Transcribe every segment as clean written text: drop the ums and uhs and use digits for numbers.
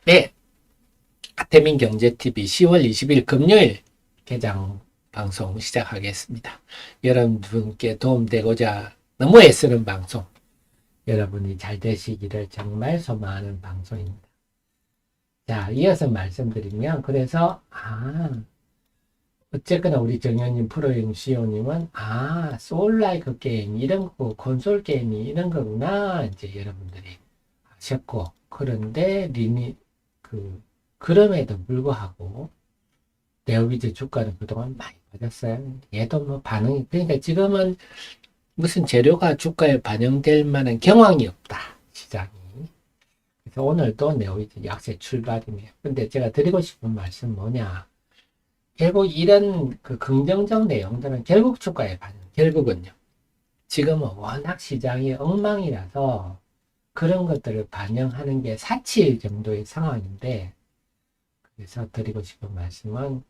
네, 아태민 경제TV 10월 20일 금요일 개장 방송 시작하겠습니다. 여러분께 도움되고자 너무 애쓰는 방송, 여러분이 잘 되시기를 정말 소망하는 방송입니다. 자, 이어서 말씀드리면, 그래서, 어쨌거나 우리 정현님 프로임 CEO님은, 소울라이크 게임, 이런 거, 콘솔 게임이 이런 거구나, 이제 여러분들이 아셨고, 그런데, 그럼에도 불구하고, 네오비즈 주가는 그동안 많이 빠졌어요. 얘도 뭐 반응이, 그러니까 지금은 무슨 재료가 주가에 반영될 만한 경황이 없다, 시장이. 그래서 오늘도 네오비즈 약세 출발이네요. 근데 제가 드리고 싶은 말씀 뭐냐. 결국 이런 그 긍정적 내용들은 결국 주가에 반영, 결국은요. 지금은 워낙 시장이 엉망이라서 그런 것들을 반영하는 게 사치일 정도의 상황인데, 그래서 드리고 싶은 말씀은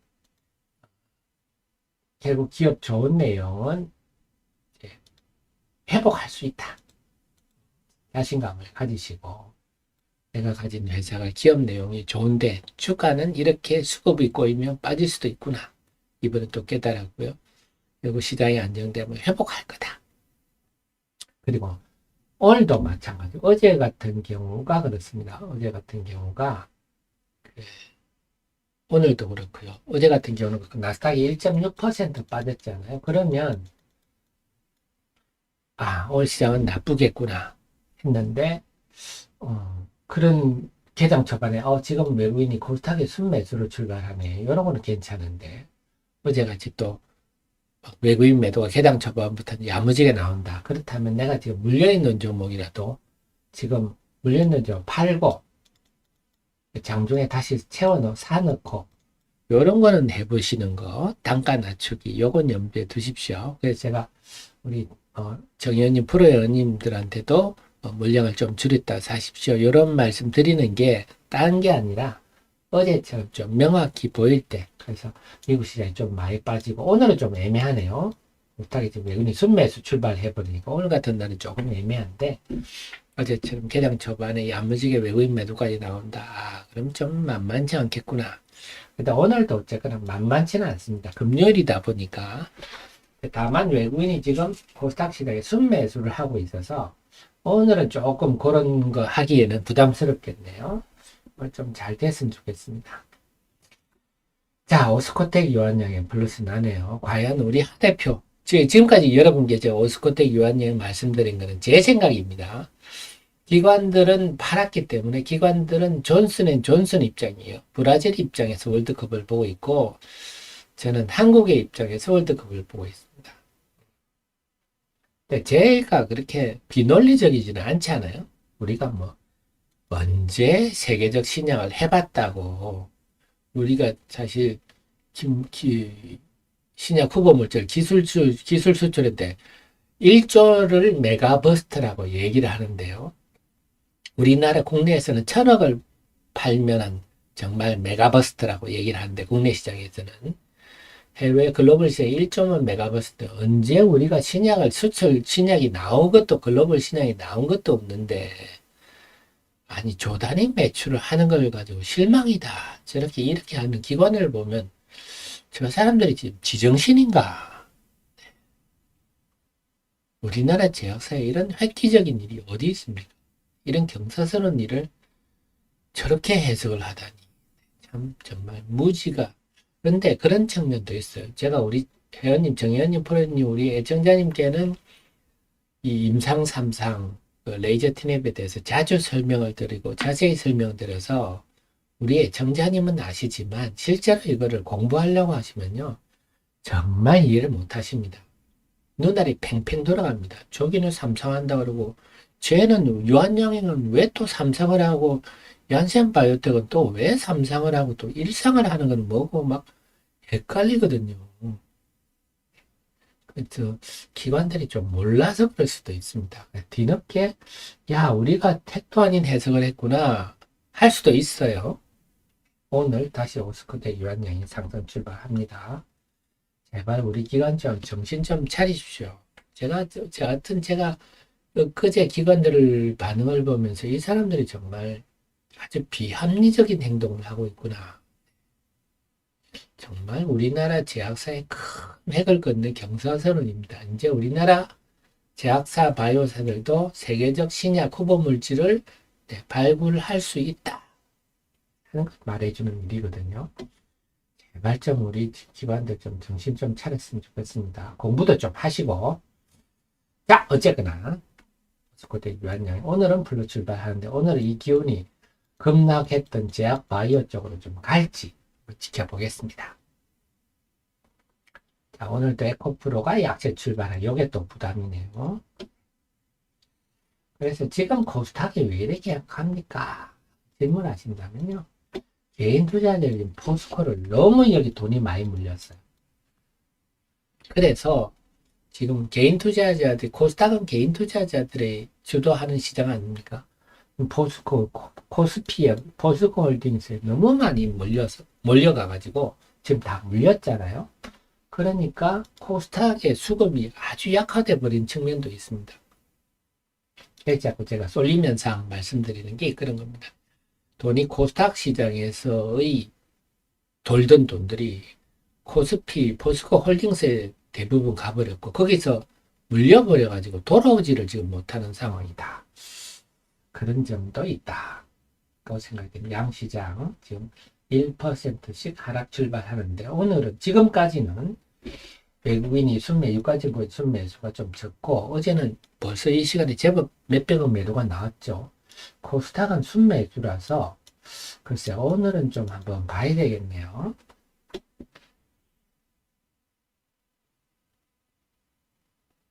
결국 기업 좋은 내용은 회복할 수 있다. 자신감을 가지시고, 내가 가진 회사가 기업 내용이 좋은데 주가는 이렇게 수급이 꼬이면 빠질 수도 있구나. 이번에 또 깨달았고요. 그리고 시장이 안정되면 회복할 거다. 그리고 오늘도 마찬가지. 어제 같은 경우가 그렇습니다. 어제 같은 경우가 오늘도 그렇고요. 어제 같은 경우는 나스닥이 1.6% 빠졌잖아요. 그러면 올 시장은 나쁘겠구나 했는데 그런 개장 초반에 지금 외국인이 골타기 순매수로 출발하네. 이런 거는 괜찮은데 어제같이 또 외국인 매도가 개장 초반부터 야무지게 나온다. 그렇다면 내가 지금 물려있는 종목이라도 지금 물려있는 종목 팔고 장중에 다시 사놓고 요런 거는 해보시는 거, 단가 낮추기, 요건 염두에 두십시오. 그래서 제가 우리 정의원님, 프로의원님들한테도 물량을 좀 줄였다 사십시오. 요런 말씀 드리는 게 다른 게 아니라 어제처럼 좀 명확히 보일 때, 그래서 미국 시장이 좀 많이 빠지고 오늘은 좀 애매하네요. 못하게 지금 외국인이 순매수 출발해버리니까 오늘 같은 날은 조금 애매한데 어제처럼 개장 초반에 야무지게 외국인 매도까지 나온다. 그럼 좀 만만치 않겠구나. 근데 오늘도 어쨌거나 만만치는 않습니다. 금요일이다 보니까. 다만 외국인이 지금 코스닥 시장에 순매수를 하고 있어서 오늘은 조금 그런 거 하기에는 부담스럽겠네요. 좀 잘 됐으면 좋겠습니다. 자, 오스코텍 유한양의 플러스 나네요. 과연 우리 하 대표, 지금까지 여러분께 제가 오스코텍 유한양 말씀드린 거는 제 생각입니다. 기관들은 팔았기 때문에 기관들은 존슨 입장이에요. 브라질 입장에서 월드컵을 보고 있고 저는 한국의 입장에서 월드컵을 보고 있습니다. 근데 제가 그렇게 비논리적이지는 않지 않아요? 우리가 언제 세계적 신약을 해봤다고 우리가 사실 신약 후보 물질 기술 수출인데 1조를 메가버스트라고 얘기를 하는데요. 우리나라 국내에서는 1000억을 팔면은 정말 메가버스트라고 얘기를 하는데 국내 시장에서는 해외 글로벌 시장 1조면 메가버스트 언제 우리가 신약이 나온 것도 글로벌 신약이 나온 것도 없는데 아니 조단위 매출을 하는 걸 가지고 실망이다. 이렇게 하는 기관을 보면 저 사람들이 지금 지정신인가? 우리나라 제약사에 이런 획기적인 일이 어디 있습니까? 이런 경사스러운 일을 저렇게 해석을 하다니 참 정말 무지가. 그런데 그런 측면도 있어요. 제가 우리 정혜원님, 프로님, 우리 애청자님께는 이 임상 3상 레이저 티냅에 대해서 자주 설명을 드리고 자세히 설명드려서 우리 애청자님은 아시지만 실제로 이거를 공부하려고 하시면요 정말 이해를 못 하십니다. 눈알이 팽팽 돌아갑니다. 저기는 삼상한다 그러고 쟤는 유한양행은 왜 또 삼상을 하고 얀센 바이오텍은 또 왜 삼상을 하고 또 일상을 하는 건 뭐고 막 헷갈리거든요. 그래서 기관들이 좀 몰라서 그럴 수도 있습니다. 뒤늦게 우리가 택도 아닌 해석을 했구나 할 수도 있어요. 오늘 다시 오스코텍 유한양이 상승 출발합니다. 제발 우리 기관 좀 정신 좀 차리십시오. 제가 그제 기관들 반응을 보면서 이 사람들이 정말 아주 비합리적인 행동을 하고 있구나. 정말 우리나라 제약사에 큰 획을 긋는 경사선언입니다. 이제 우리나라 제약사 바이오사들도 세계적 신약 후보 물질을 발굴할 수 있다 하는 걸 말해주는 일이거든요. 제발 좀 우리 기관들 좀 정신 좀 차렸으면 좋겠습니다. 공부도 좀 하시고. 자, 어쨌거나 스코텍 유한양 오늘은 불로 출발하는데 오늘 이 기운이 급락했던 제약 바이오 쪽으로 좀 갈지 지켜보겠습니다. 자, 오늘도 에코프로가 약세 출발한 요게 또 부담이네요. 그래서 지금 코스닥이 왜 이렇게 약합니까? 질문하신다면요. 개인 투자자들이 포스코를 너무 여기 돈이 많이 물렸어요. 그래서 지금 개인 투자자들, 코스닥은 개인 투자자들의 주도하는 시장 아닙니까? 포스코, 코스피, 포스코 홀딩스에 너무 많이 몰려가가지고 지금 다 물렸잖아요. 그러니까 코스닥의 수급이 아주 약화돼 버린 측면도 있습니다. 그래서 자꾸 제가 쏠리면상 말씀드리는 게 그런 겁니다. 돈이 코스닥 시장에서의 돌던 돈들이 코스피, 포스코 홀딩스에 대부분 가버렸고 거기서 물려버려가지고 돌아오지를 지금 못하는 상황이다. 그런 점도 있다. 고 생각됩니다. 양시장 지금 1%씩 하락 출발하는데 오늘은 지금까지는 외국인이 순매수까지 보여 순매수가 좀 적고 어제는 벌써 이 시간에 제법 몇백억 매도가 나왔죠. 코스닥은 순매수라서 글쎄 오늘은 좀 한번 봐야 되겠네요.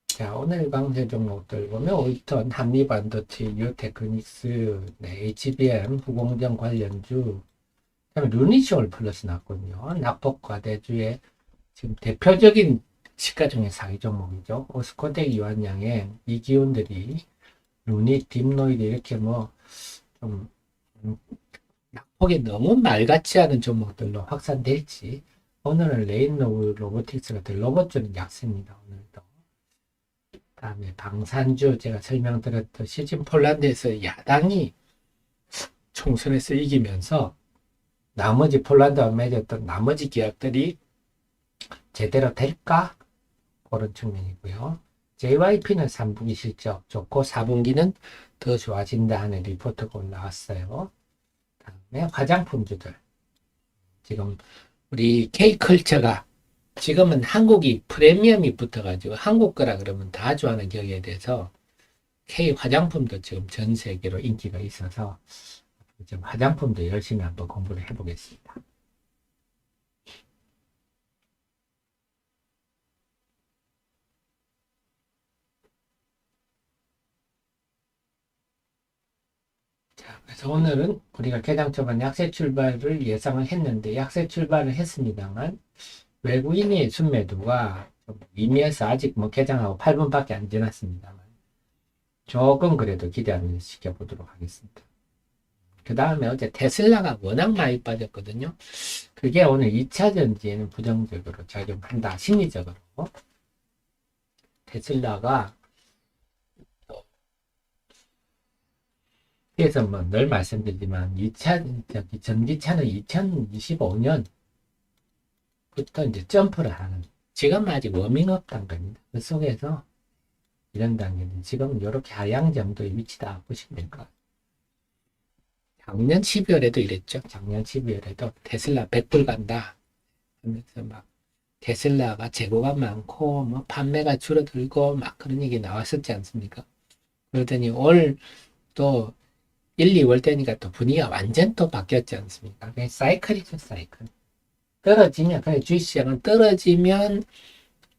자, 오늘 강세 종목들 보면 올턴, 한미반도체, 뉴테크닉스, HBM, 후공정 관련주, 그다음에 루니시올 플러스 났거든요. 낙폭과대주의 지금 대표적인 시가 중에 상위 종목이죠. 오스코텍 유한양의 이 기운들이 루니, 딥노이드 이렇게 좀 낙폭이 너무 말같지 않은 종목들로 확산될지. 오늘은 레인노브 로보틱스 같은 로봇주는 약세입니다. 오늘도. 다음에 방산주 제가 설명드렸듯이 지금 폴란드에서 야당이 총선에서 이기면서 나머지 폴란드와 맺었던 나머지 기업들이 제대로 될까? 그런 측면이고요. JYP는 3분기 실적 좋고 4분기는 더 좋아진다 하는 리포트가 올라왔어요. 다음에 화장품주들. 지금 우리 K컬처가 지금은 한국이 프리미엄이 붙어가지고 한국 거라 그러면 다 좋아하는 격에 대해서 K 화장품도 지금 전 세계로 인기가 있어서 좀 화장품도 열심히 한번 공부를 해보겠습니다. 자, 그래서 오늘은 우리가 개장 초반 약세 출발을 예상을 했는데 약세 출발을 했습니다만 외국인의 순매도가 좀 미미해서 아직 개장하고 8분밖에 안 지났습니다만 조금 그래도 기대하면서 지켜보도록 하겠습니다. 그 다음에 어제 테슬라가 워낙 많이 빠졌거든요. 그게 오늘 2차 전지에는 부정적으로 작용한다. 심리적으로. 테슬라가 그래서 늘 말씀드리지만 2차 전기차는 2025년부터 이제 점프를 하는 지금 아직 워밍업 단계입니다. 그 속에서 이런 단계는 지금 이렇게 하향 정도의 위치다 보시면 될 것 같아요. 작년 12월에도 이랬죠. 작년 12월에도 테슬라 100불 간다 하면서 막 테슬라가 재고가 많고 판매가 줄어들고 막 그런 얘기 나왔었지 않습니까? 그러더니 올 또 1, 2월 되니까 또 분위기가 완전 또 바뀌었지 않습니까? 그게 사이클이죠, 사이클. 떨어지면, 그래, 주식시장은 떨어지면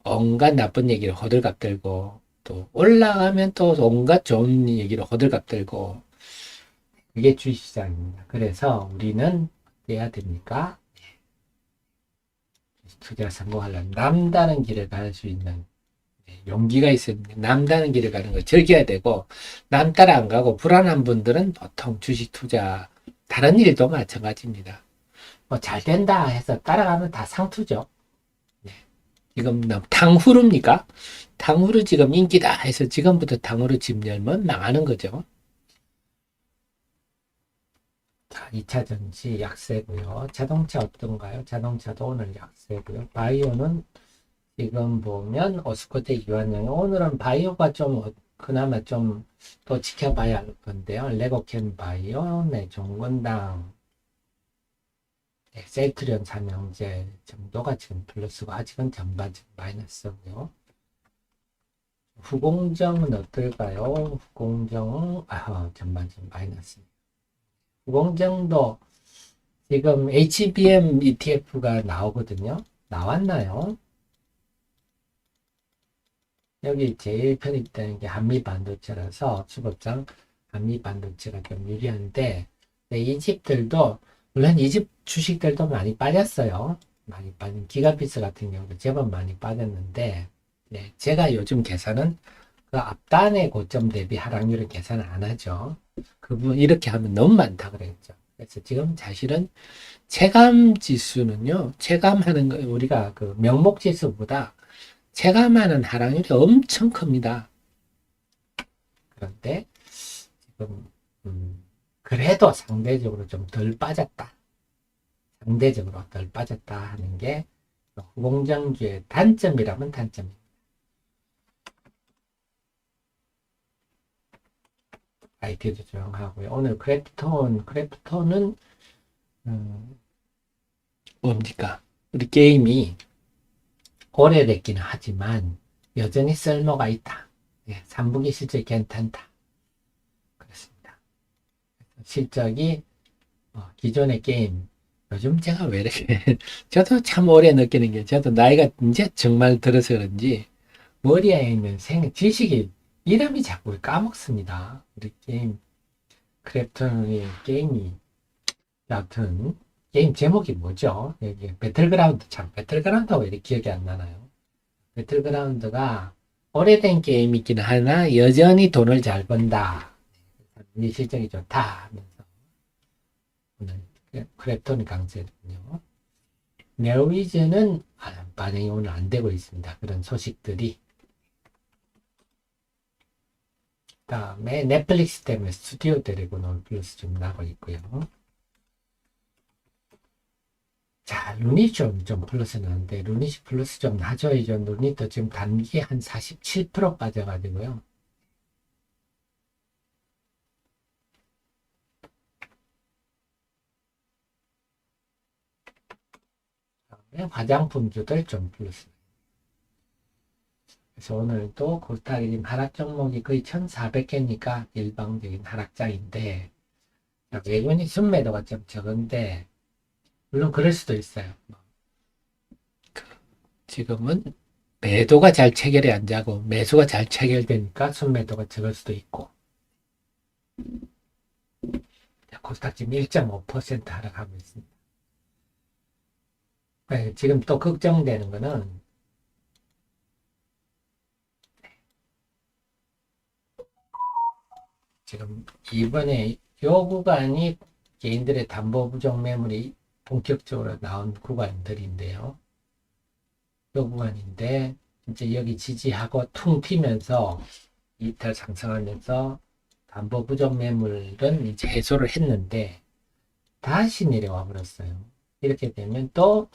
온갖 나쁜 얘기를 호들갑 들고, 또 올라가면 또 온갖 좋은 얘기를 호들갑 들고, 그게 주식시장입니다. 그래서 우리는 해야 됩니까? 투자 성공하려면 남다른 길을 갈 수 있는 용기가 있으면 남다른 길을 가는 거 즐겨야 되고 남 따라 안 가고 불안한 분들은 보통 주식 투자 다른 일도 마찬가지입니다. 잘 된다 해서 따라가면 다 상투죠. 네. 지금 탕후루입니까? 탕후루 지금 인기다 해서 지금부터 탕후루 집 열면 망하는 거죠. 자, 2차 전지 약세고요. 자동차 어떤가요? 자동차도 오늘 약세고요. 바이오는 지금 보면 오스코텍 유한양이 오늘은 바이오가 좀 그나마 좀 또 지켜봐야 할 건데요. 레고캠 바이오, 네, 종건당, 네, 셀트리온 삼형제 정도가 지금 플러스고 아직은 전반적으로 마이너스고요. 후공정은 어떨까요? 후공정은 전반적으로 마이너스. 후공정도 지금 HBM ETF가 나오거든요. 나왔나요? 여기 제일 편입되는 게 한미반도체라서 수급상 한미반도체가 좀 유리한데, 네, 이 집들도 물론 이 집 주식들도 많이 빠졌어요. 많이 빠진 기가비스 같은 경우도 제법 많이 빠졌는데, 네, 제가 요즘 계산은 그 앞단의 고점 대비 하락률을 계산을 안 하죠. 그분 이렇게 하면 너무 많다 그랬죠. 그래서 지금 사실은 체감 지수는요, 체감하는 거 우리가 그 명목 지수보다 체감하는 하락률이 엄청 큽니다. 그런데 지금 그래도 상대적으로 좀 덜 빠졌다. 상대적으로 덜 빠졌다 하는 게 후공정주의 단점이라면 단점입니다. IT도 조용하고요. 오늘 크래프톤은 뭡니까? 우리 게임이 오래됐기는 하지만 여전히 쓸모가 있다. 예, 3분기 실적이 괜찮다. 그렇습니다. 실적이 기존의 게임 요즘 제가 왜 이렇게 저도 참 오래 느끼는 게 저도 나이가 이제 정말 들어서 그런지 머리에 있는 지식이 이름이 자꾸 까먹습니다. 우리 게임 크래프톤의 게임이 여하튼 게임 제목이 뭐죠? 여기 배틀그라운드 참 배틀그라운드가 왜 이렇게 기억이 안 나나요? 배틀그라운드가 오래된 게임이긴 하나 여전히 돈을 잘 번다. 이 실적이 좋다 하면서 오늘 크래프톤 강세군요. 네오위즈는 반응이 오늘 안 되고 있습니다. 그런 소식들이. 다음에 넷플릭스 때문에 스튜디오 데리고 놀 플러스 좀 나고 있고요. 자, 루니 좀 플러스 나는데, 루니 플러스 좀 나죠? 이제 루니도 지금 단기 한 47% 빠져가지고요. 다음에 화장품주들 좀 플러스. 그래서 오늘도 코스닥이 지금 하락 종목이 거의 1,400개니까 일방적인 하락장인데, 외국인 순매도가 좀 적은데, 물론 그럴 수도 있어요. 지금은 매도가 잘 체결이 안 되고 매수가 잘 체결되니까 순매도가 적을 수도 있고 코스닥 지금 1.5% 하락하고 있습니다. 네, 지금 또 걱정되는 거는 지금 이번에 요 구간이 개인들의 담보 부족 매물이 본격적으로 나온 구간들인데요. 요 구간인데 이제 여기 지지하고 퉁 튀면서 이탈 상승하면서 담보 부족 매물은 이제 해소를 했는데 다시 내려와 버렸어요. 이렇게 되면 또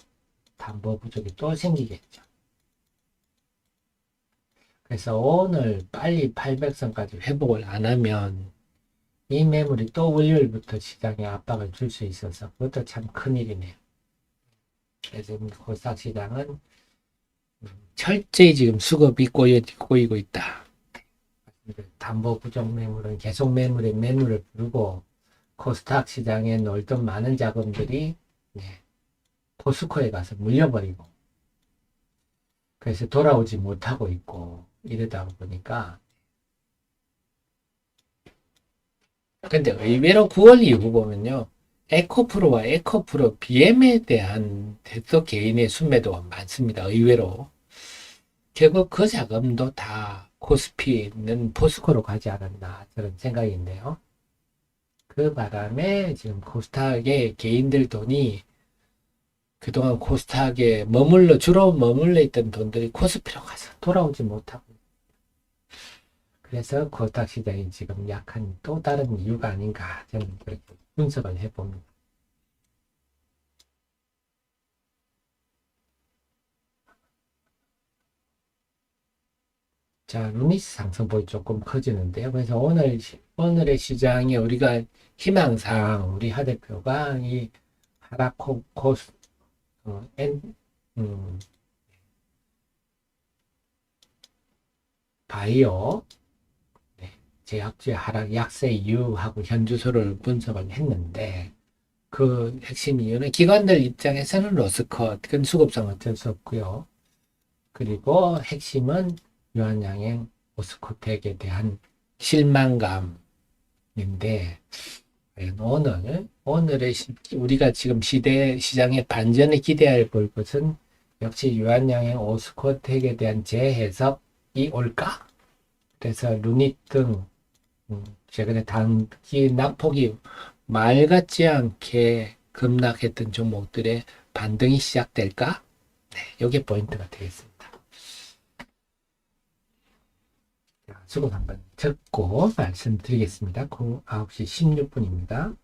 담보 부족이 또 생기겠죠. 그래서 오늘 빨리 800선까지 회복을 안 하면 이 매물이 또 월요일부터 시장에 압박을 줄 수 있어서 그것도 참 큰일이네요. 그래서 코스닥 시장은 철저히 지금 수급이 꼬이고 있다. 담보 부족 매물은 계속 매물을 부르고 코스닥 시장에 놀던 많은 자금들이 포스코에 가서 물려버리고 그래서 돌아오지 못하고 있고 이러다 보니까 근데 의외로 9월 이후 보면요 에코프로와 에코프로 BM에 대한 대도 개인의 순매도가 많습니다. 의외로 결국 그 자금도 다 코스피는 포스코로 가지 않았나 저런 생각인데요. 그 바람에 지금 코스닥의 개인들 돈이 그동안 코스닥에 주로 머물러 있던 돈들이 코스피로 가서 돌아오지 못하고 그래서 코스닥 시장이 지금 약한 또 다른 이유가 아닌가 저는 그렇게 분석을 해봅니다. 자, 루니스 상승폭이 조금 커지는데요. 그래서 오늘의 시장에 우리가 희망상 우리 하 대표가 이 하락 코스, 어, 엔, 음, 바이오, 네, 제약주의 하락 약세 이유하고 현주소를 분석을 했는데, 그 핵심 이유는 기관들 입장에서는 로스컷, 그건 수급상 어쩔 수 없고요. 그리고 핵심은 유한양행 오스코텍에 대한 실망감인데, 오늘의 우리가 지금 시장의 반전에 기대할 볼 것은 역시 유한양행 오스코텍에 대한 재해석이 올까? 그래서 루닛 등 최근에 단기 낙폭이 말 같지 않게 급락했던 종목들의 반등이 시작될까? 네, 이게 포인트가 되겠습니다. 수급 한번 듣고 말씀드리겠습니다. 9시 16분입니다.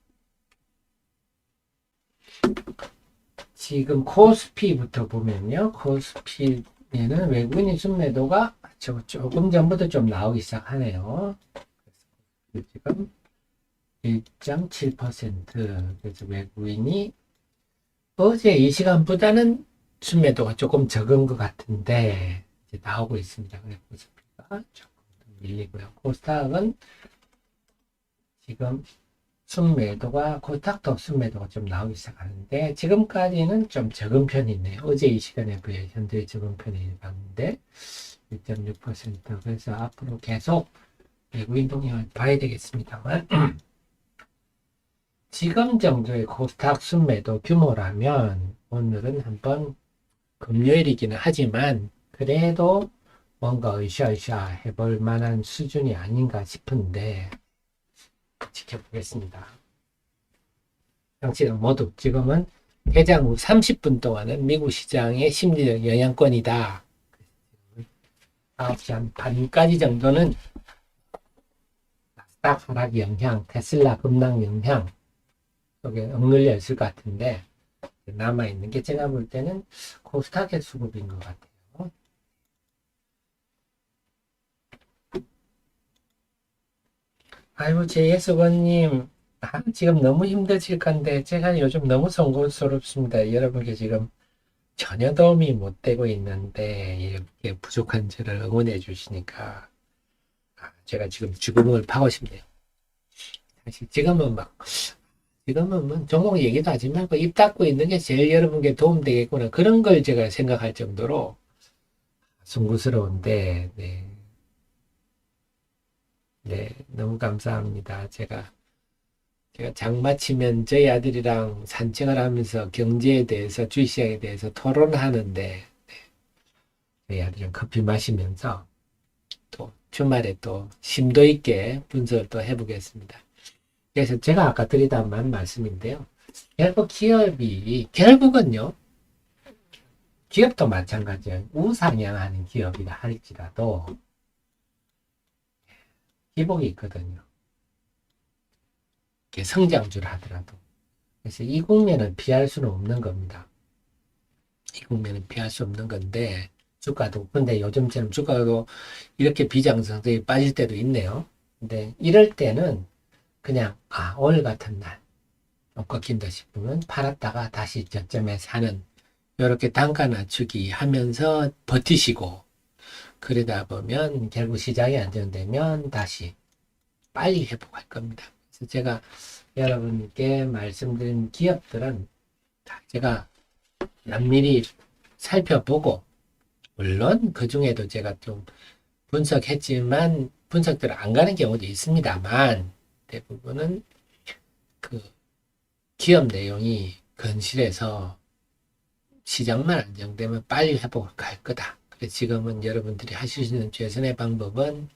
지금 코스피부터 보면요. 코스피에는 외국인이 순매도가 조금 전부터 좀 나오기 시작하네요. 지금 1.7%. 그래서 외국인이 어제 이 시간보다는 순매도가 조금 적은 것 같은데 이제 나오고 있습니다. 그래서 코스피가 조금 밀리고요. 코스닥은 지금 순매도가 코스닥도 순매도가 좀 나오기 시작하는데 지금까지는 좀 적은 편이네요. 어제 이 시간에 비해 현재 적은 편이 봤는데 1.6%. 그래서 앞으로 계속 외국인 동향을 봐야 되겠습니다만 지금 정도의 코스닥 순매도 규모라면 오늘은 한번 금요일이기는 하지만 그래도 뭔가 으쌰으쌰 해볼 만한 수준이 아닌가 싶은데 지켜보겠습니다. 당신은 모두 지금은 개장 후 30분 동안은 미국 시장의 심리적 영향권이다. 9시 한 반까지 정도는 나스닥 하락 영향, 테슬라 급락 영향 속에 억눌려 있을 것 같은데 남아있는 게 제가 볼 때는 코스닥의 수급인 것 같아요. 아이고, JS원님, 지금 너무 힘드실 건데, 제가 요즘 너무 송구스럽습니다. 여러분께 지금 전혀 도움이 못 되고 있는데, 이렇게 부족한 저를 응원해 주시니까, 제가 지금 죽음을 파고 싶네요. 사실 지금은 뭐 종목 얘기도 하지 말고 입 닫고 있는 게 제일 여러분께 도움되겠구나. 그런 걸 제가 생각할 정도로 송구스러운데, 네. 네, 너무 감사합니다. 제가 장마치면 저희 아들이랑 산책을 하면서 경제에 대해서, 주식시장에 대해서 토론하는데, 저희 아들이랑 커피 마시면서 또 주말에 또 심도 있게 분석을 또 해보겠습니다. 그래서 제가 아까 드리던 말씀인데요. 결국은요, 기업도 마찬가지예요. 우상향하는 기업이라 할지라도 기복이 있거든요. 성장주를 하더라도. 그래서 이 국면을 피할 수는 없는 겁니다. 이 국면은 피할 수 없는 건데, 근데 요즘처럼 주가도 이렇게 비정상적이 빠질 때도 있네요. 근데 이럴 때는 그냥, 오늘 같은 날, 좀 꺾인다 싶으면 팔았다가 다시 저점에 사는, 이렇게 단가 낮추기 하면서 버티시고, 그러다 보면 결국 시장이 안정되면 다시 빨리 회복할 겁니다. 그래서 제가 여러분께 말씀드린 기업들은 제가 면밀히 살펴보고, 물론 그 중에도 제가 좀 분석했지만 분석대로 안 가는 경우도 있습니다만 대부분은 그 기업 내용이 건실해서 시장만 안정되면 빨리 회복할 거다. 그래서 지금은 여러분들이 하실 수 있는 최선의 방법은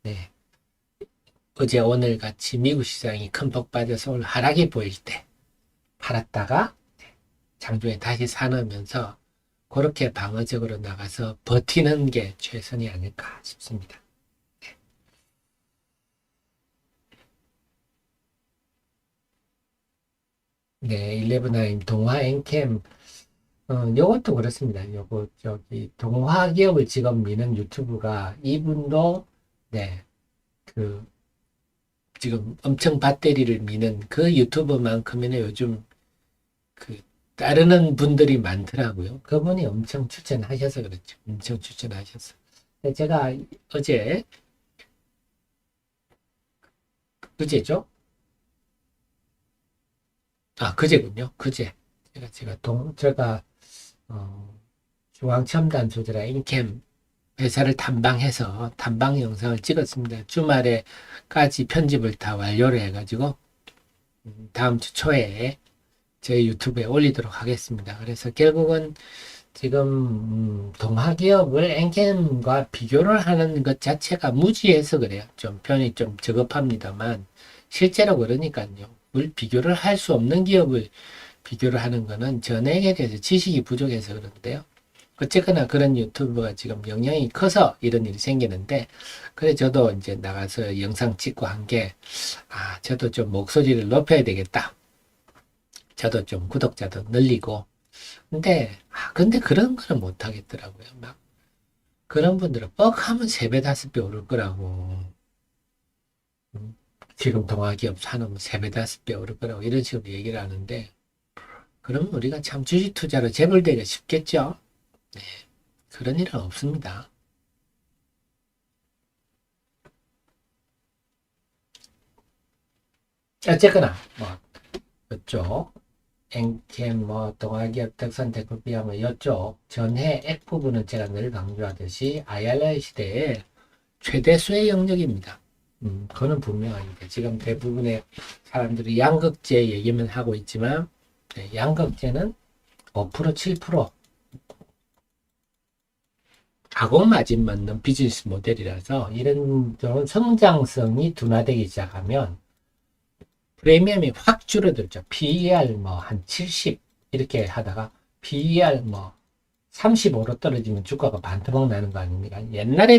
네, 어제 오늘 같이 미국 시장이 큰 폭 빠져서 오늘 하락이 보일 때 팔았다가 장중에 다시 사놓으면서 그렇게 방어적으로 나가서 버티는 게 최선이 아닐까 싶습니다. 네, 11임 동화 엔캠, 요것도 그렇습니다. 요거, 동화 기업을 지금 미는 유튜브가 이분도, 네, 그, 지금 엄청 배터리를 미는 그 유튜버만큼이나 요즘 그, 따르는 분들이 많더라고요. 그분이 엄청 추천하셔서 그렇죠. 엄청 추천하셔서. 근데 제가 어제, 그제죠? 아, 그제군요. 그제. 제가, 어, 중앙첨단 소재라 인캠 회사를 탐방해서 탐방 영상을 찍었습니다. 주말에까지 편집을 다 완료를 해가지고 다음 주 초에 제 유튜브에 올리도록 하겠습니다. 그래서 결국은 지금 동화기업을 엔캠과 비교를 하는 것 자체가 무지해서 그래요. 좀 편이 좀 저급합니다만 실제로 그러니까요. 물 비교를 할 수 없는 기업을 비교를 하는 거는 전액에 대해서 지식이 부족해서 그런데요. 어쨌거나 그런 유튜브가 지금 영향이 커서 이런 일이 생기는데, 그래 저도 이제 나가서 영상 찍고 한 게, 아, 저도 좀 목소리를 높여야 되겠다. 저도 좀 구독자도 늘리고. 근데 그런 거는 못 하겠더라고요. 막, 그런 분들은 뻑 하면 3배, 5배 오를 거라고. 음, 지금 동아기업 사놓으면 3배, 5배 오를 거라고 이런 식으로 얘기를 하는데, 그러면 우리가 참 주식 투자로 재벌되기가 쉽겠죠? 네, 그런 일은 없습니다. 어쨌거나, 뭐, 이쪽, 엔캠, 뭐, 동아기업 특선 대표 비하면 이쪽 전해 액 부분은 제가 늘 강조하듯이 IRR 시대의 최대 수혜 영역입니다. 그거는 분명합니다. 지금 대부분의 사람들이 양극재 얘기만 하고 있지만, 네, 양극재는 5%, 7% 가공 마진 맞는 비즈니스 모델이라서 이런 성장성이 둔화되기 시작하면 프리미엄이 확 줄어들죠. PER 뭐 한 70 이렇게 하다가 PER 뭐 35로 떨어지면 주가가 반토막 나는 거 아닙니까? 옛날에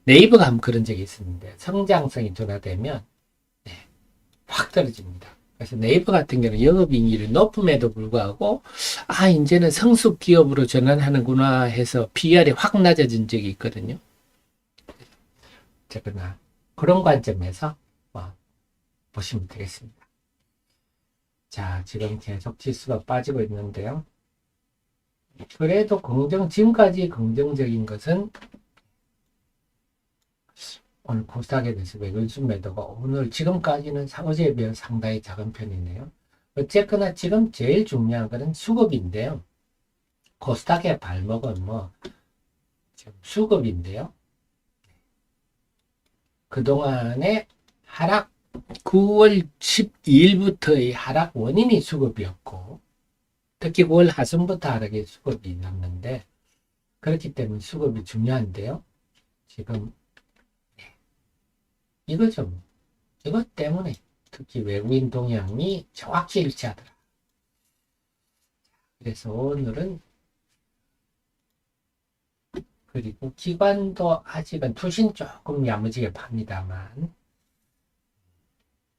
네이버가 한번 그런 적이 있었는데 성장성이 둔화되면 네, 확 떨어집니다. 그래서 네이버 같은 경우는 영업이익률이 높음에도 불구하고 아 이제는 성숙 기업으로 전환하는구나 해서 PER이 확 낮아진 적이 있거든요. 어쨌거나 그런 관점에서 보시면 되겠습니다. 자, 지금 계속 지수가 빠지고 있는데요. 그래도 지금까지 긍정적인 것은 오늘 코스닥에 대해서 외국인 매도가 오늘 지금까지는 어제에 비해 상당히 작은 편이네요. 어쨌거나 지금 제일 중요한 것은 수급인데요. 코스닥의 발목은 뭐 지금 수급인데요. 그동안의 하락 9월 12일부터의 하락 원인이 수급이었고 특히 9월 하순부터 하락의 수급이 났는데 그렇기 때문에 수급이 중요한데요. 지금 이거죠. 이것 때문에 특히 외국인 동향이 정확히 일치하더라. 그래서 오늘은 그리고 기관도 아직은 투신 조금 야무지게 팝니다만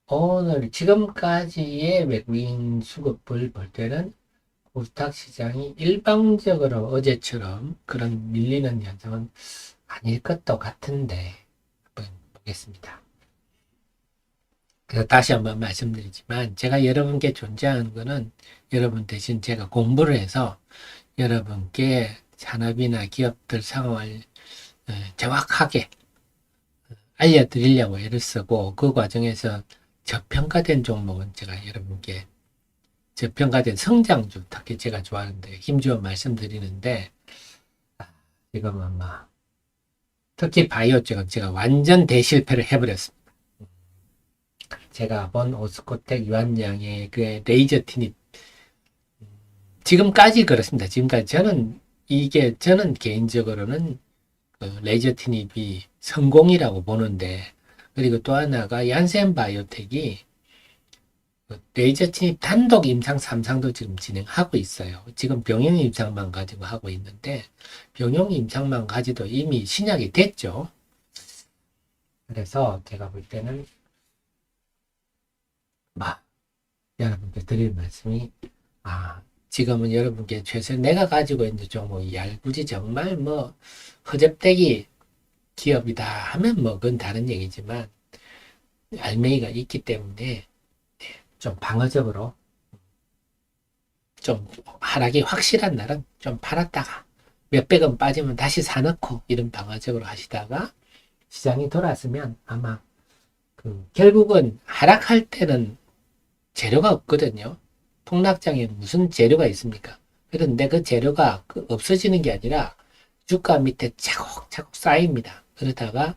오늘 지금까지의 외국인 수급을 볼 때는 코스닥 시장이 일방적으로 어제처럼 그런 밀리는 현상은 아닐 것도 같은데 한번 보겠습니다. 그래서 다시 한번 말씀드리지만 제가 여러분께 존재하는 것은 여러분 대신 제가 공부를 해서 여러분께 산업이나 기업들 상황을 정확하게 알려드리려고 애를 쓰고 그 과정에서 저평가된 종목은 제가 여러분께 저평가된 성장주 특히 제가 좋아하는데 힘주어 말씀드리는데 지금은 막 특히 바이오 쪽은 제가 완전 대실패를 해버렸습니다. 제가 본 오스코텍 유한양의 그 레이저 티닙 지금까지 그렇습니다. 지금까지 저는 개인적으로는 그 레이저 티닙이 성공이라고 보는데 그리고 또 하나가 얀센 바이오텍이 그 레이저 티닙 단독 임상 3상도 지금 진행하고 있어요. 지금 병용 임상만 가지고 하고 있는데 병용 임상만 가지도 이미 신약이 됐죠. 그래서 제가 볼 때는 막 여러분께 드릴 말씀이, 지금은 여러분께 최소 내가 가지고 있는 종목이 얄궂이 정말 뭐 허접대기 기업이다 하면 뭐 그건 다른 얘기지만 알맹이가 있기 때문에 좀 방어적으로, 좀 하락이 확실한 날은 좀 팔았다가 몇백 원 빠지면 다시 사놓고 이런 방어적으로 하시다가 시장이 돌았으면 아마 결국은 하락할 때는 재료가 없거든요. 폭락장에 무슨 재료가 있습니까? 그런데 그 재료가 없어지는 게 아니라 주가 밑에 차곡차곡 쌓입니다. 그러다가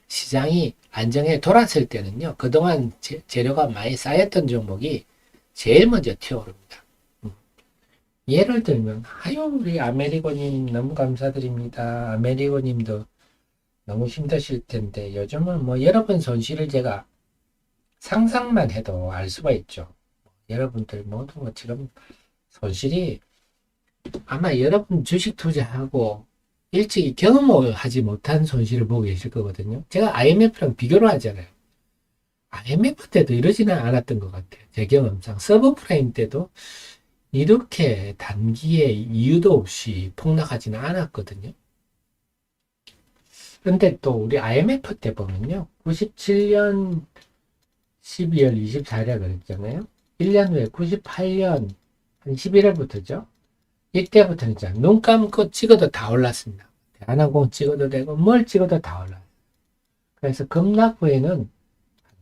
시장이 안정해 돌았을 때는요, 그동안 재료가 많이 쌓였던 종목이 제일 먼저 튀어오릅니다. 예를 들면, 우리 아메리고님 너무 감사드립니다. 아메리고님도 너무 힘드실 텐데, 요즘은 뭐 여러분 손실을 제가 상상만 해도 알 수가 있죠. 여러분들 모두 뭐 지금 손실이, 아마 여러분 주식 투자하고 일찍이 경험을 하지 못한 손실을 보고 계실 거거든요. 제가 IMF랑 비교를 하잖아요. IMF 때도 이러지는 않았던 것 같아요. 제 경험상. 서브프라임 때도 이렇게 단기에 이유도 없이 폭락하지는 않았거든요. 근데 또 우리 IMF 때 보면요. 97년 12월 24일에 그랬잖아요. 1년 후에 98년 한 11월부터죠. 이때부터는 이제 눈 감고 찍어도 다 올랐습니다. 대한항공 찍어도 되고 뭘 찍어도 다 올라요. 그래서 급락 후에는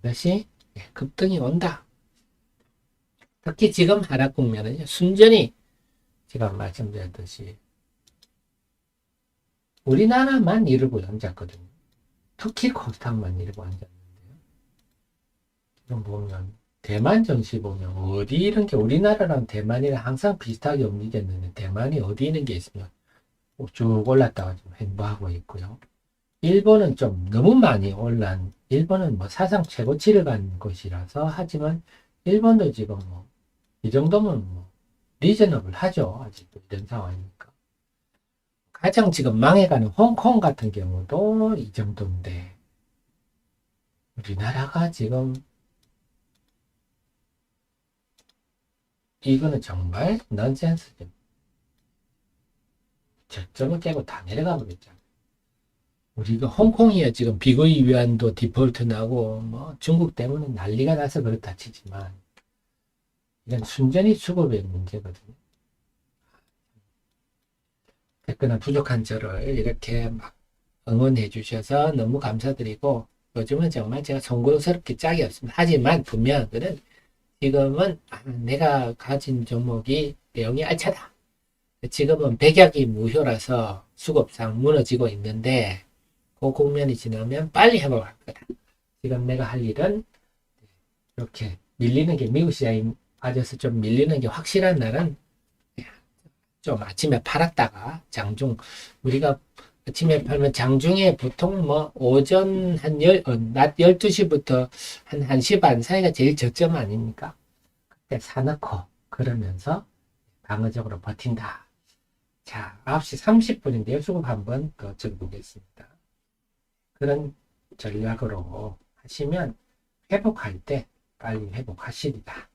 반드시 급등이 온다. 특히 지금 하락 국면은 순전히 제가 말씀드렸듯이 우리나라만 이러고 앉았거든요. 특히 코스닥만 이러고 앉았는데요. 지금 보면 대만 정시 보면 어디 이런 게, 우리나라랑 대만이랑 항상 비슷하게 움직였는데 대만이 어디 있는 게 있으면 쭉 올랐다가 좀 횡보하고 있고요. 일본은 좀 너무 많이 올란, 일본은 뭐 사상 최고치를 간 곳이라서, 하지만 일본도 지금 뭐 이 정도면 뭐 리저너블 하죠. 아직도 이런 상황이니까. 가장 지금 망해가는 홍콩 같은 경우도 이 정도인데, 우리나라가 지금 이거는 정말 넌센스죠. 저점을 깨고 다 내려가 버렸잖아요. 우리가 홍콩이야 지금 비거이 위안도 디폴트 나고 뭐 중국 때문에 난리가 나서 그렇다 치지만 이건 순전히 수급의 문제거든요. 됐거나 부족한 저를 이렇게 막 응원해 주셔서 너무 감사드리고, 요즘은 정말 제가 송구스럽게 짝이 없습니다. 하지만 분명한 지금은 내가 가진 종목이 내용이 알차다. 지금은 백약이 무효라서 수급상 무너지고 있는데 그 국면이 지나면 빨리 회복할 거다. 지금 내가 할 일은 이렇게 밀리는 게, 미국 시장이 빠져서 좀 밀리는 게 확실한 날은 좀 아침에 팔았다가 장중, 우리가 아침에 팔면 장중에 보통 뭐 오전 낮 12시부터 한 1시 반 사이가 제일 저점 아닙니까? 그때 사놓고 그러면서 방어적으로 버틴다. 자, 9시 30분인데요. 수급 한번 더 적어보겠습니다. 그런 전략으로 하시면 회복할 때 빨리 회복하시리다.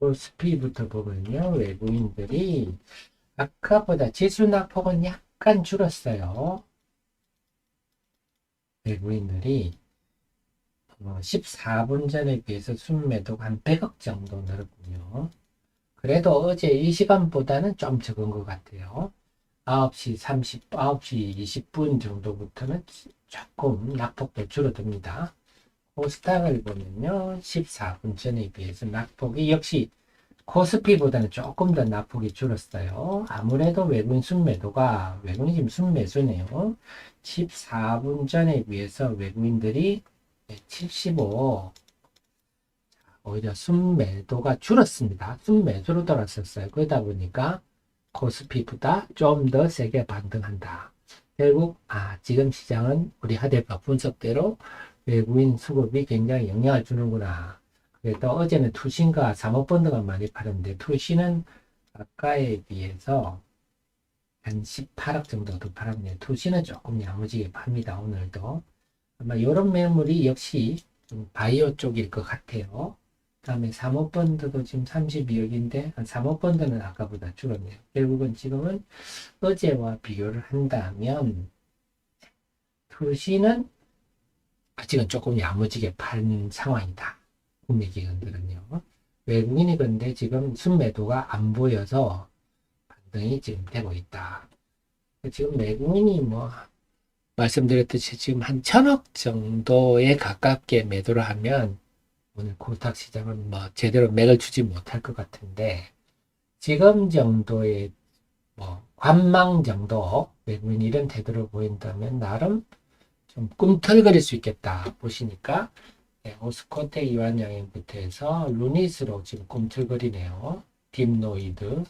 코스피부터 보면요. 외국인들이 아까보다 지수 낙폭은 약간 줄었어요. 외국인들이 14분 전에 비해서 순매도가 한 100억 정도 늘었군요. 그래도 어제 이 시간보다는 좀 적은 것 같아요. 9시 20분 정도부터는 조금 낙폭도 줄어듭니다. 코스닥을 보면요. 14분 전에 비해서 낙폭이 역시 코스피보다는 조금 더 낙폭이 줄었어요. 아무래도 외국인 순매도가, 외국인 지금 순매수네요. 14분 전에 비해서 외국인들이 75, 오히려 순매도가 줄었습니다. 순매수로 돌았었어요. 그러다 보니까 코스피보다 좀 더 세게 반등한다. 결국 지금 시장은 우리 하대파 분석대로 외국인 수급이 굉장히 영향을 주는구나. 그래도 어제는 투신과 사모펀드가 많이 팔았는데 투신은 아까에 비해서 한 18억 정도 더 팔았네요. 투신은 조금 야무지게 팝니다. 오늘도 아마 이런 매물이 역시 바이오 쪽일 것 같아요. 다음에 사모펀드도 지금 32억인데 사모펀드는 아까보다 줄었네요. 결국은 지금은 어제와 비교를 한다면 투시는 아직은 조금 야무지게 판 상황이다. 국내기관들은요. 외국인이 근데 지금 순매도가 안 보여서 반등이 지금 되고 있다. 지금 외국인이 뭐 말씀드렸듯이 지금 한 1,000억 정도에 가깝게 매도를 하면 오늘 코스닥 시장은 뭐 제대로 맥을 주지 못할 것 같은데 지금 정도의 뭐 관망 정도 외국인 이런 태도를 보인다면 나름 좀 꿈틀거릴 수 있겠다 보시니까 네, 오스코텍 이완양행부터 해서 루닛으로 지금 꿈틀거리네요. 딥노이드,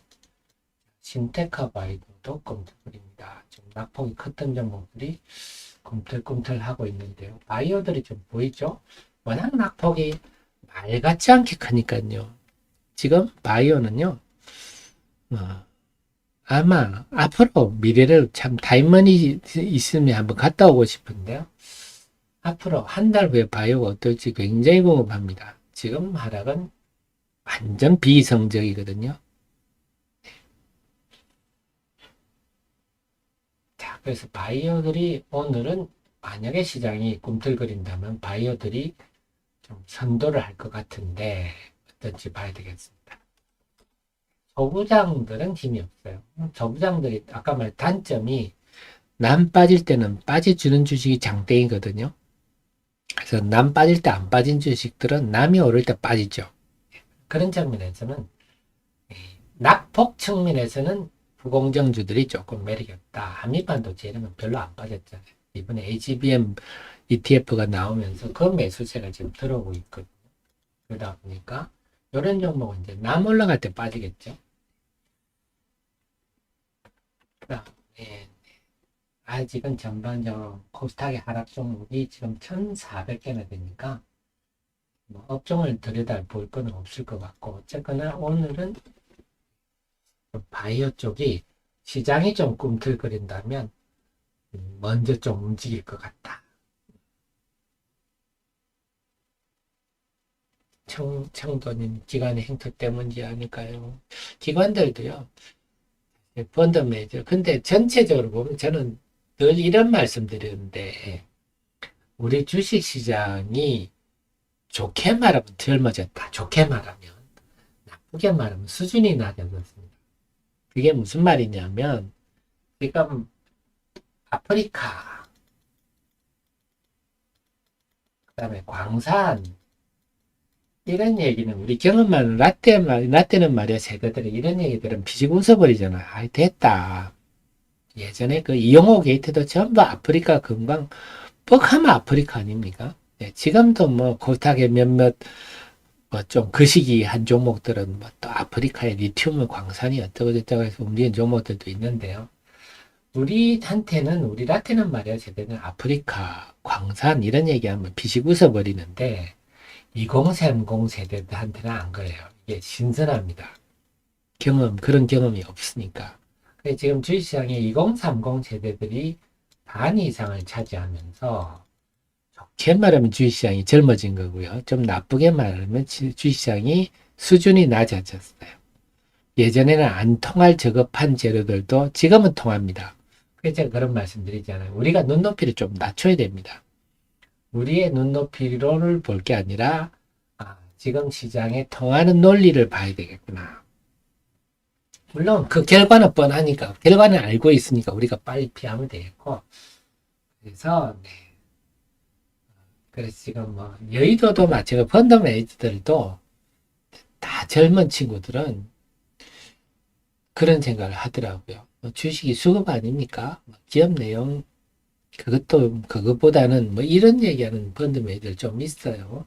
신테카바이오도 꿈틀거립니다. 좀 낙폭이 컸던 종목들이 꿈틀꿈틀하고 있는데요. 바이오들이 좀 보이죠? 워낙 낙폭이 말 같지 않게 크니까요. 지금 바이오는요, 아마 앞으로 미래를 참 타임머니 있으면 한번 갔다 오고 싶은데요. 앞으로 한 달 후에 바이오가 어떨지 굉장히 궁금합니다. 지금 하락은 완전 비이성적이거든요. 자, 그래서 바이오들이 오늘은 만약에 시장이 꿈틀거린다면 바이오들이 좀 선도를 할 것 같은데 어떨지 봐야 되겠습니다. 저부장들은 힘이 없어요. 저부장들이 아까 말 단점이 남 빠질 때는 빠져주는 주식이 장땡이거든요. 그래서 남 빠질 때 안 빠진 주식들은 남이 오를 때 빠지죠. 그런 측면에서는 낙폭 측면에서는 부공정주들이 조금 매력이 없다. 한미반도체 는 별로 안 빠졌잖아요. 이번에 AGBM ETF가 나오면서 그 매수세가 지금 들어오고 있거든요. 그러다 보니까 이런 종목은 이제 남 올라갈 때 빠지겠죠. 네. 아직은 전반적으로 코스닥의 하락 종목이 지금 1,400개나 되니까 뭐 업종을 들여다볼 건 없을 것 같고 어쨌거나 오늘은 바이오 쪽이 시장이 좀 꿈틀거린다면 먼저 좀 움직일 것 같다. 청도님 기관의 행태 때문이 아닐까요? 기관들도요. 펀드 매니저. 근데 전체적으로 보면 저는 늘 이런 말씀 드리는데 우리 주식시장이 좋게 말하면 젊어졌다. 좋게 말하면. 나쁘게 말하면 수준이 낮아졌습니다. 그게 무슨 말이냐면 지금 아프리카 그 다음에 광산 이런 얘기는 우리 경험만 라떼는 말이야 세대들이 이런 얘기들은 비식 웃어버리잖아. 아이 됐다. 예전에 그 이용호 게이트도 전부 아프리카 금강 뻑하면 아프리카 아닙니까? 네, 지금도 뭐 코스닥에 몇몇 뭐 좀 그 시기 한 종목들은 뭐 또 아프리카의 리튬 광산이 어쩌고 저쩌고 해서 움직이는 종목들도 있는데요. 우리 라테는 말이야 세대는 아프리카 광산 이런 얘기하면 비식 웃어버리는데 2030 세대들한테는 안 그래요. 이게 신선합니다. 그런 경험이 없으니까. 지금 주식시장에 2030 세대들이 반 이상을 차지하면서 좋게 말하면 주식시장이 젊어진 거고요. 좀 나쁘게 말하면 주식시장이 수준이 낮아졌어요. 예전에는 안 통할 저급한 재료들도 지금은 통합니다. 그래서 제가 그런 말씀 드리잖아요. 우리가 눈높이를 좀 낮춰야 됩니다. 우리의 눈높이를 볼 게 아니라 지금 시장에 통하는 논리를 봐야 되겠구나. 물론 그 결과는 뻔하니까 결과는 알고 있으니까 우리가 빨리 피하면 되겠고 그래서 네. 그래서 지금 뭐 여의도도 마찬가지로 펀드 매니저들도 다 젊은 친구들은 그런 생각을 하더라고요. 주식이 수급 아닙니까? 기업 내용 그것보다는 뭐 이런 얘기하는 펀드 매니저들 좀 있어요.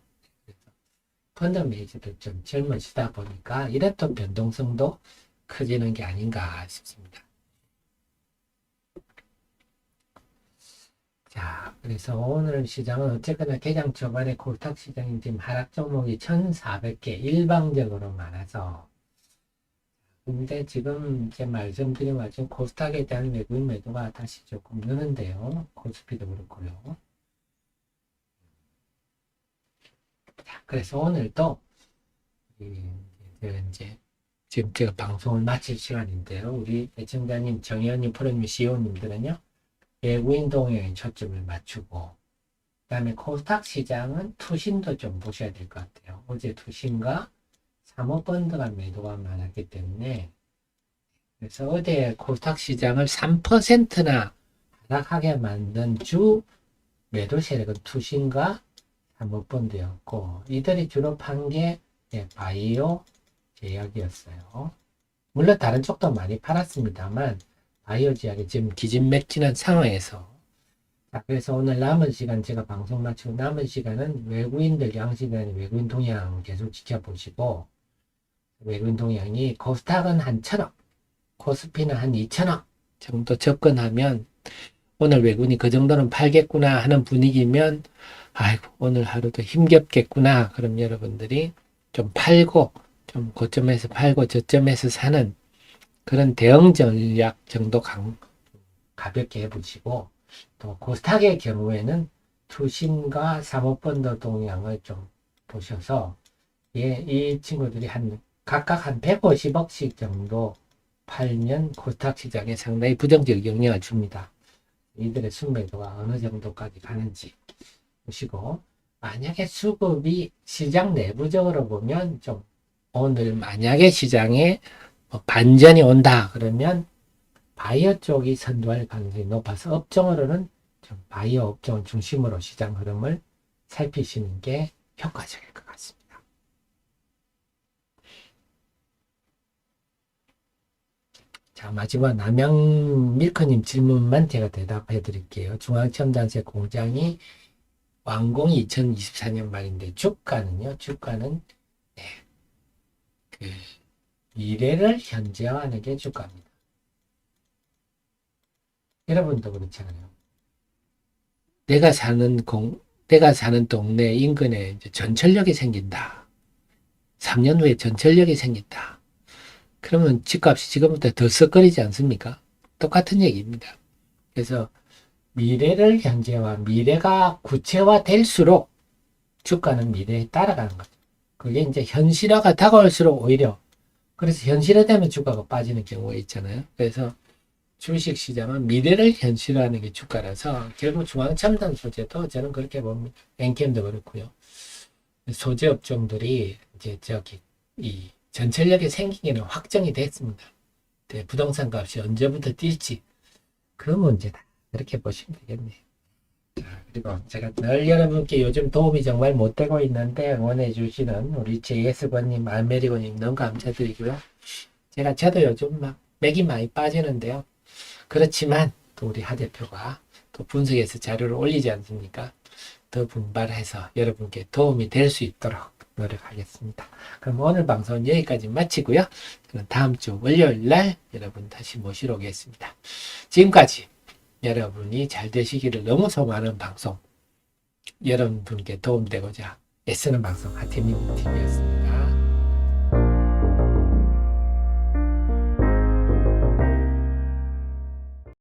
펀드 매니저들 좀 젊어지다 보니까 이랬던 변동성도 커지는 게 아닌가 싶습니다. 자, 그래서 오늘 시장은 어쨌거나 개장 초반에 코스닥 시장이 지금 하락 종목이 1,400개 일방적으로 많아서 근데 지금 이제 말씀드린 것처럼 코스닥에 대한 외국인 매도가 다시 조금 느는데요. 코스피도 그렇고요. 그래서 오늘도 제가 이제 지금 제가 방송을 마칠 시간인데요. 우리 애청자님, 정의원님, 프로님, CEO님들은요. 외국인 동향에 초점을 맞추고 그다음에 코스닥 시장은 투신도 좀 보셔야 될 것 같아요. 어제 투신과 사모펀드가 매도가 많았기 때문에 그래서 어제 코스닥 시장을 3%나 하락하게 만든 주 매도 세력은 투신과 사모펀드였고 이들이 주로 판 게 바이오 제약이었어요. 물론 다른 쪽도 많이 팔았습니다만 바이오 제약이 지금 기진맥진한 상황에서 그래서 오늘 남은 시간 제가 방송 마치고 남은 시간은 외국인들 양시간에 외국인 동향 계속 지켜보시고 외국인 동향이 코스닥은 한 1,000억 코스피는 한 2,000억 정도 접근하면 오늘 외국인이 그 정도는 팔겠구나 하는 분위기면 아이고 오늘 하루도 힘겹겠구나 그럼 여러분들이 좀 팔고 좀 고점에서 팔고 저점에서 사는 그런 대응 전략 정도 가볍게 해보시고 또 코스닥의 경우에는 투신과 사모펀드 동향을 좀 보셔서 이 친구들이 각각 한 150억씩 정도 팔면 코스닥 시장에 상당히 부정적 영향을 줍니다. 이들의 순매도가 어느 정도까지 가는지 보시고 만약에 수급이 시장 내부적으로 보면 좀 오늘 만약에 시장에 반전이 온다 그러면 바이오 쪽이 선도할 가능성이 높아서 업종으로는 좀 바이오 업종을 중심으로 시장 흐름을 살피시는 게 효과적일 것 같습니다. 자, 마지막 남양 밀크님 질문만 제가 대답해 드릴게요. 중앙첨단세 공장이 완공이 2024년 말인데 주가는요. 주가는 그 미래를 현재화하는 게 주가입니다. 여러분도 그렇잖아요. 내가 사는 동네 인근에 이제 전철역이 생긴다. 3년 후에 전철역이 생긴다. 그러면 집값이 지금부터 더 썩거리지 않습니까? 똑같은 얘기입니다. 그래서 미래를 현재화, 미래가 구체화될수록 주가는 미래에 따라가는 거죠. 그게 이제 현실화가 다가올수록 오히려 그래서 현실화되면 주가가 빠지는 경우가 있잖아요. 그래서 주식 시장은 미래를 현실화하는 게 주가라서 결국 중앙첨단 소재도 저는 그렇게 봅니다. 엔캠도 그렇고요. 소재 업종들이 이제 이 전철역이 생기기는 확정이 됐습니다. 부동산 값이 언제부터 뛸지 그 문제다. 그렇게 보시면 되겠네요. 그리고 제가 늘 여러분께 요즘 도움이 정말 못 되고 있는데 응원해 주시는 우리 JS권님, 알메리고님 너무 감사드리고요. 저도 요즘 막 맥이 많이 빠지는데요. 그렇지만 또 우리 하 대표가 또 분석해서 자료를 올리지 않습니까? 더 분발해서 여러분께 도움이 될 수 있도록 노력하겠습니다. 그럼 오늘 방송은 여기까지 마치고요. 저는 다음 주 월요일 날 여러분 다시 모시러 오겠습니다. 지금까지 여러분이 잘 되시기를 너무 소망하는 방송, 여러분께 도움되고자 애쓰는 방송 하태님 TV였습니다.